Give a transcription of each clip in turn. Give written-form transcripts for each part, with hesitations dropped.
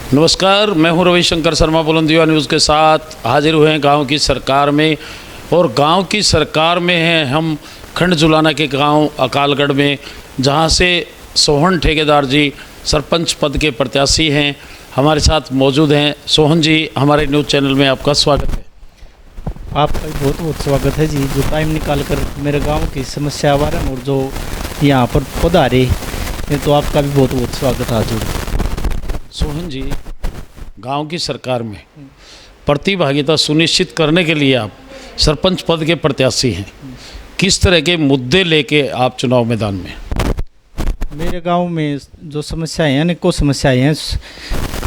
नमस्कार, मैं हूं रविशंकर शर्मा बुलंदिया न्यूज़ के साथ हाजिर हुए हैं गांव की सरकार में। और गांव की सरकार में हैं हम खंड जुलाना के गांव अकालगढ़ में, जहां से सोहन ठेकेदार जी सरपंच पद के प्रत्याशी हैं, हमारे साथ मौजूद हैं। सोहन जी, हमारे न्यूज़ चैनल में आपका स्वागत है। आपका भी बहुत बहुत स्वागत है जी, जो टाइम निकाल कर मेरे गांव की समस्या बारे और जो यहाँ पर पधारे, तो आपका भी बहुत बहुत स्वागत है हाजुर। सोहन जी, गांव की सरकार में प्रतिभागिता सुनिश्चित करने के लिए आप सरपंच पद के प्रत्याशी हैं। किस तरह के मुद्दे लेके आप चुनाव मैदान में? मेरे गांव में जो समस्याएं हैं, अनेकों समस्याएं हैं।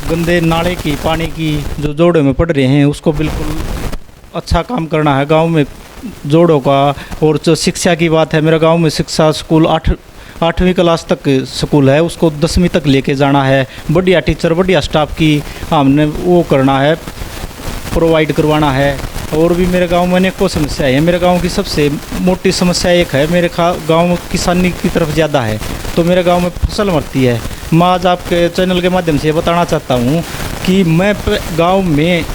गंदे नाले की, पानी की जो जोड़ों में पड़ रहे हैं, उसको बिल्कुल अच्छा काम करना है गांव में जोड़ों का। और जो शिक्षा की बात है, मेरे गांव में शिक्षा स्कूल 8वीं क्लास तक स्कूल है, उसको 10वीं तक लेके जाना है। बढ़िया टीचर, बढ़िया स्टाफ की हमने वो करना है, प्रोवाइड करवाना है। और भी मेरे गांव में अनेकों समस्याएं हैं। मेरे गांव की सबसे मोटी समस्या एक है, मेरे गांव में किसानी की तरफ ज़्यादा है, तो मेरे गांव में फसल मरती है। मैं आज आपके चैनल के माध्यम से बताना चाहता हूँ कि मैं गाँव में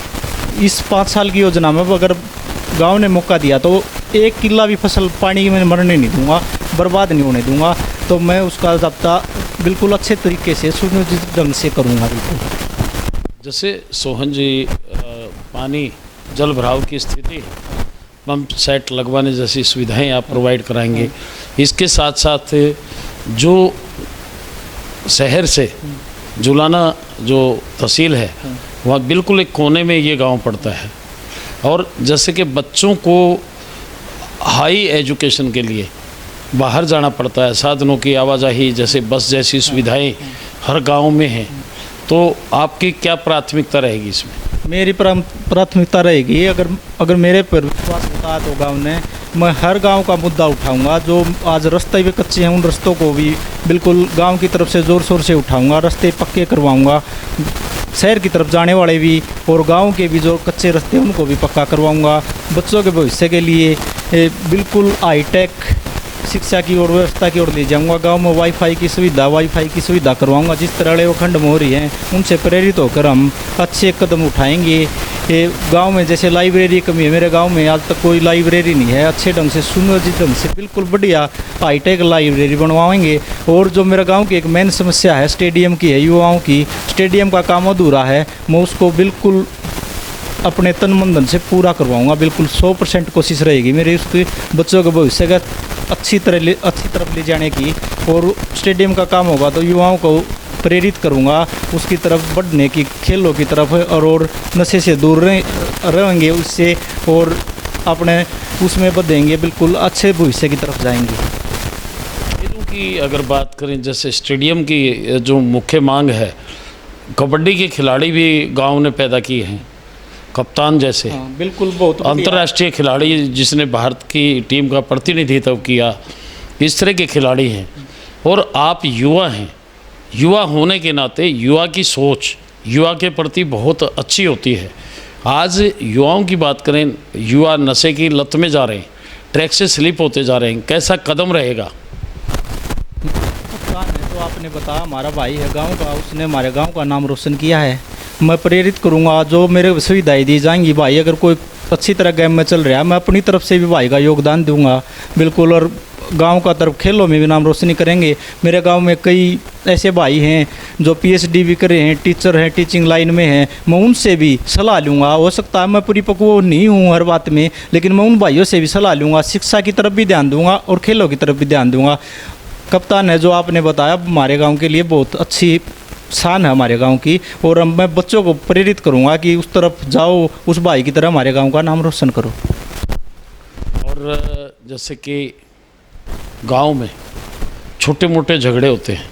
इस 5 साल की योजना में अगर गांव ने मौका दिया तो 1 किला भी फसल पानी में मरने नहीं दूंगा, बर्बाद नहीं होने दूंगा। तो मैं उसका ज़ब्ता बिल्कुल अच्छे तरीके से सुनियोजित ढंग से करूंगा। बिल्कुल जैसे सोहन जी, पानी जल भराव की स्थिति, पंप सेट लगवाने जैसी सुविधाएं आप प्रोवाइड कराएंगे। इसके साथ साथ जो शहर से जुलाना जो तहसील है, वहाँ बिल्कुल एक कोने में ये गांव पड़ता है। और जैसे कि बच्चों को हाई एजुकेशन के लिए बाहर जाना पड़ता है, साधनों की आवाजाही जैसे बस जैसी सुविधाएं हर गांव में हैं, तो आपकी क्या प्राथमिकता रहेगी इसमें? मेरी प्राथमिकता रहेगी, अगर मेरे पर विश्वास होता है तो गाँव ने, मैं हर गांव का मुद्दा उठाऊंगा। जो आज रास्ते भी कच्चे हैं, उन रास्तों को भी बिल्कुल गांव की तरफ से ज़ोर शोर से उठाऊंगा, रास्ते पक्के करवाऊंगा। शहर की तरफ जाने वाले भी और गांव के भी जो कच्चे रास्ते हैं, उनको भी पक्का करवाऊंगा। बच्चों के भविष्य के लिए बिल्कुल हाईटेक शिक्षा की ओर, व्यवस्था की ओर ले जाऊंगा। गांव में वाईफाई की सुविधा करवाऊंगा। जिस तरह वो खंड में हो रही हैं, उनसे प्रेरित होकर हम अच्छे कदम उठाएंगे। ये गांव में जैसे लाइब्रेरी कमी है, मेरे गांव में आज तक कोई लाइब्रेरी नहीं है। अच्छे ढंग से, सुनियोजित ढंग से बिल्कुल बढ़िया हाईटेक लाइब्रेरी बनवाएंगे। और जो मेरे गांव की एक मेन समस्या है स्टेडियम की है, युवाओं की, स्टेडियम का काम अधूरा है, मैं उसको बिल्कुल अपने तन मन धन से पूरा करवाऊंगा। बिल्कुल 100% कोशिश रहेगी मेरी उसके बच्चों के भविष्य का अच्छी तरफ ले जाने की। और स्टेडियम का काम होगा तो युवाओं को प्रेरित करूंगा उसकी तरफ बढ़ने की, खेलों की तरफ। और नशे से दूर रहेंगे उससे, और अपने उसमें बढ़ेंगे, बिल्कुल अच्छे भविष्य की तरफ जाएंगे। खेलों की अगर बात करें, जैसे स्टेडियम की जो मुख्य मांग है, कबड्डी के खिलाड़ी भी गांव ने पैदा किए हैं, कप्तान जैसे। बिल्कुल, बहुत अंतर्राष्ट्रीय खिलाड़ी जिसने भारत की टीम का प्रतिनिधित्व किया, इस तरह के खिलाड़ी हैं। और आप युवा हैं, युवा होने के नाते युवा की सोच युवा के प्रति बहुत अच्छी होती है। आज युवाओं की बात करें, युवा नशे की लत में जा रहे हैं, ट्रैक से स्लिप होते जा रहे हैं, कैसा कदम रहेगा? तो आपने बताया, हमारा भाई है गांव का, उसने हमारे गांव का नाम रोशन किया है। मैं प्रेरित करूंगा, जो मेरे सुविधाएं दी जाएंगी, भाई अगर कोई अच्छी तरह गेम में चल रहा है, मैं अपनी तरफ से भी भाई का योगदान दूंगा बिल्कुल। और गांव का तरफ खेलों में भी नाम रोशनी करेंगे। मेरे गांव में कई ऐसे भाई हैं जो PhD भी कर रहे हैं, टीचर हैं, टीचिंग लाइन में हैं, मैं उनसे भी सलाह लूँगा। हो सकता है मैं परिपक्व नहीं हूँ हर बात में, लेकिन मैं उन भाइयों से भी सलाह लूँगा। शिक्षा की तरफ भी ध्यान दूँगा और खेलों की तरफ भी ध्यान दूँगा। कप्तान है जो आपने बताया, हमारे गाँव के लिए बहुत अच्छी शान है हमारे गांव की। और मैं बच्चों को प्रेरित करूंगा कि उस तरफ जाओ, उस भाई की तरह हमारे गांव का नाम रोशन करो। और जैसे कि गांव में छोटे मोटे झगड़े होते हैं,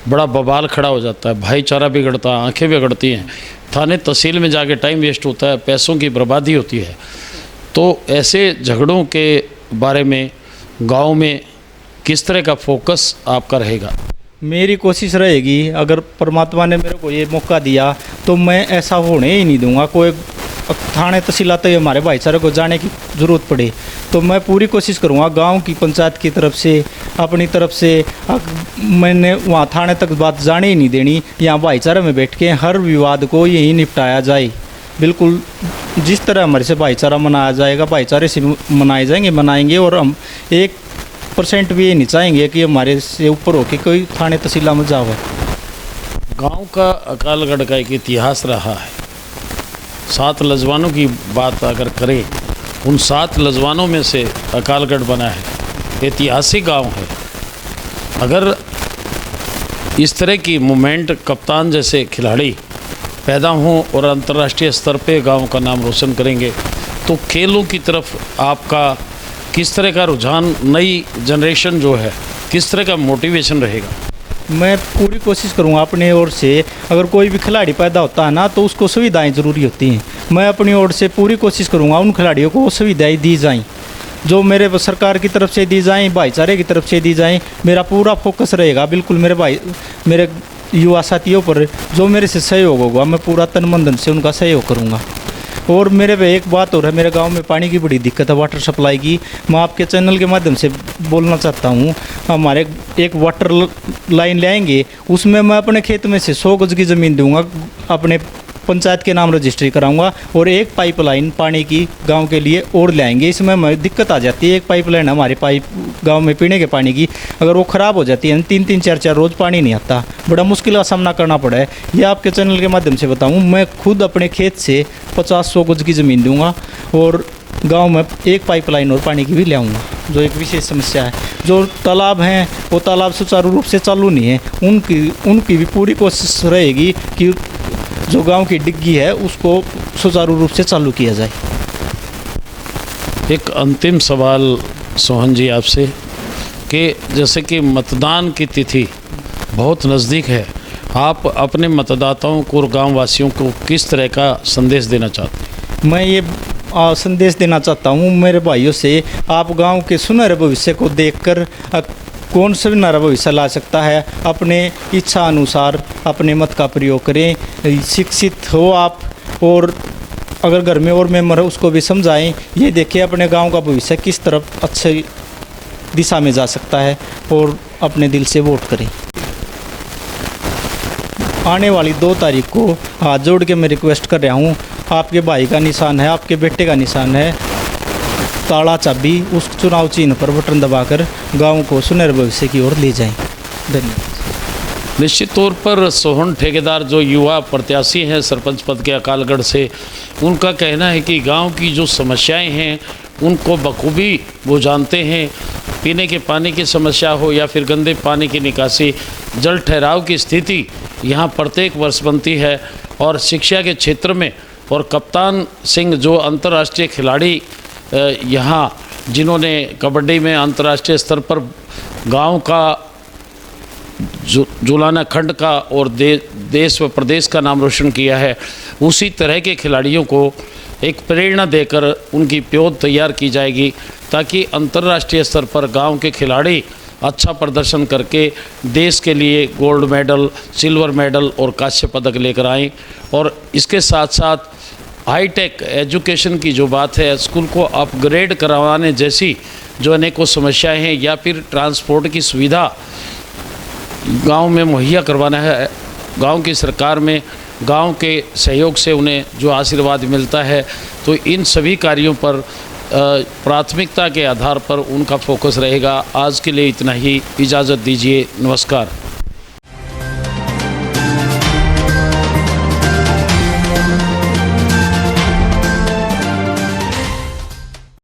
बड़ा बवाल खड़ा हो जाता है, भाईचारा बिगड़ता है, आंखें बिगड़ती हैं, थाने तहसील में जाके टाइम वेस्ट होता है, पैसों की बर्बादी होती है। तो ऐसे झगड़ों के बारे में गांव में किस तरह का फोकस आपका रहेगा? मेरी कोशिश रहेगी, अगर परमात्मा ने मेरे को ये मौका दिया तो मैं ऐसा होने ही नहीं दूंगा। कोई थाने तहसील आते हुए हमारे भाईचारे को जाने की ज़रूरत पड़े तो मैं पूरी कोशिश करूँगा गांव की पंचायत की तरफ से, अपनी तरफ से। मैंने वहाँ थाने तक बात जाने ही नहीं देनी, यहाँ भाईचारे में बैठ के हर विवाद को यही निपटाया जाए। बिल्कुल जिस तरह हमारे से भाईचारा मनाया जाएगा, भाईचारे से मनाए जाएंगे, मनाएंगे। और हम 1% भी ये नहीं चाहेंगे कि हमारे से ऊपर होके कोई थाने तहसील में जावे। गांव का अकालगढ़ का एक इतिहास रहा है। 7 लजवानों की बात अगर करें, उन 7 लजवानों में से अकालगढ़ बना है, ऐतिहासिक गांव है। अगर इस तरह की मूवमेंट कप्तान जैसे खिलाड़ी पैदा हों और अंतर्राष्ट्रीय स्तर पे गांव का नाम रोशन करेंगे तो खेलों की तरफ आपका किस तरह का रुझान, नई जनरेशन जो है किस तरह का मोटिवेशन रहेगा? मैं पूरी कोशिश करूँगा अपनी ओर से। अगर कोई भी खिलाड़ी पैदा होता है ना तो उसको सुविधाएं ज़रूरी होती हैं। मैं अपनी ओर से पूरी कोशिश करूँगा उन खिलाड़ियों को वो सुविधाएँ दी जाएँ जो मेरे सरकार की तरफ से दी जाएँ, भाईचारे की तरफ से दी जाएँ। मेरा पूरा फोकस रहेगा बिल्कुल मेरे युवा साथियों पर। जो मेरे से सहयोग होगा मैं पूरा तन मन धन से उनका सहयोग करूँगा। और मेरे पे एक बात और है, मेरे गांव में पानी की बड़ी दिक्कत है, वाटर सप्लाई की। मैं आपके चैनल के माध्यम से बोलना चाहता हूँ, हमारे एक वाटर लाइन ले आएंगे, उसमें मैं अपने खेत में से 100 गज की ज़मीन दूंगा, अपने पंचायत के नाम रजिस्ट्री कराऊंगा और एक पाइपलाइन पानी की गांव के लिए और ले आएंगे। इसमें हमें दिक्कत आ जाती है, एक पाइपलाइन हमारे गांव में पीने के पानी की अगर वो ख़राब हो जाती है, 3-3 4-4 रोज़ पानी नहीं आता, बड़ा मुश्किल का सामना करना पड़ा है। ये आपके चैनल के माध्यम से बताऊँ, मैं खुद अपने खेत से 50-100 गज की ज़मीन दूँगा और गांव में एक पाइपलाइन और पानी की भी ले आऊँगा। जो एक विशेष समस्या है, जो तालाब हैं वो तालाब सुचारू रूप से चालू नहीं है, उनकी भी पूरी कोशिश रहेगी कि जो गांव की डिग्गी है उसको सुचारू रूप से चालू किया जाए। एक अंतिम सवाल सोहन जी आपसे कि जैसे कि मतदान की तिथि बहुत नज़दीक है, आप अपने मतदाताओं को और गाँव वासियों को किस तरह का संदेश देना चाहते हैं? मैं ये संदेश देना चाहता हूँ मेरे भाइयों से, आप गांव के सुनहरे भविष्य को देखकर कौन सा सुनहरा भविष्य ला सकता है, अपने इच्छा अनुसार अपने मत का प्रयोग करें। शिक्षित हो आप, और अगर घर में और मेंबर है उसको भी समझाएं। ये देखिए अपने गांव का भविष्य किस तरफ अच्छी दिशा में जा सकता है और अपने दिल से वोट करें। आने वाली 2 तारीख को हाथ जोड़ के मैं रिक्वेस्ट कर रहा हूँ, आपके भाई का निशान है, आपके बेटे का निशान है ताला चाबी, उस चुनाव चिन्ह पर बटन दबाकर गांव को सुनहरे भविष्य की ओर ले जाएं। धन्यवाद। निश्चित तौर पर सोहन ठेकेदार जो युवा प्रत्याशी हैं सरपंच पद के अकालगढ़ से, उनका कहना है कि गांव की जो समस्याएं हैं उनको बखूबी वो जानते हैं। पीने के पानी की समस्या हो या फिर गंदे पानी की निकासी, जल ठहराव की स्थिति यहाँ प्रत्येक वर्ष बनती है। और शिक्षा के क्षेत्र में, और कप्तान सिंह जो अंतर्राष्ट्रीय खिलाड़ी यहाँ जिन्होंने कबड्डी में अंतर्राष्ट्रीय स्तर पर गांव का, जुलाना खंड का और देश व प्रदेश का नाम रोशन किया है, उसी तरह के खिलाड़ियों को एक प्रेरणा देकर उनकी प्योद तैयार की जाएगी ताकि अंतर्राष्ट्रीय स्तर पर गांव के खिलाड़ी अच्छा प्रदर्शन करके देश के लिए गोल्ड मेडल, सिल्वर मेडल और कांस्य पदक लेकर आएँ। और इसके साथ साथ हाईटेक एजुकेशन की जो बात है, स्कूल को अपग्रेड करवाने जैसी जो अनेकों समस्याएं हैं, या फिर ट्रांसपोर्ट की सुविधा गांव में मुहैया करवाना है। गांव की सरकार में गांव के सहयोग से उन्हें जो आशीर्वाद मिलता है, तो इन सभी कार्यों पर प्राथमिकता के आधार पर उनका फोकस रहेगा। आज के लिए इतना ही, इजाज़त दीजिए, नमस्कार।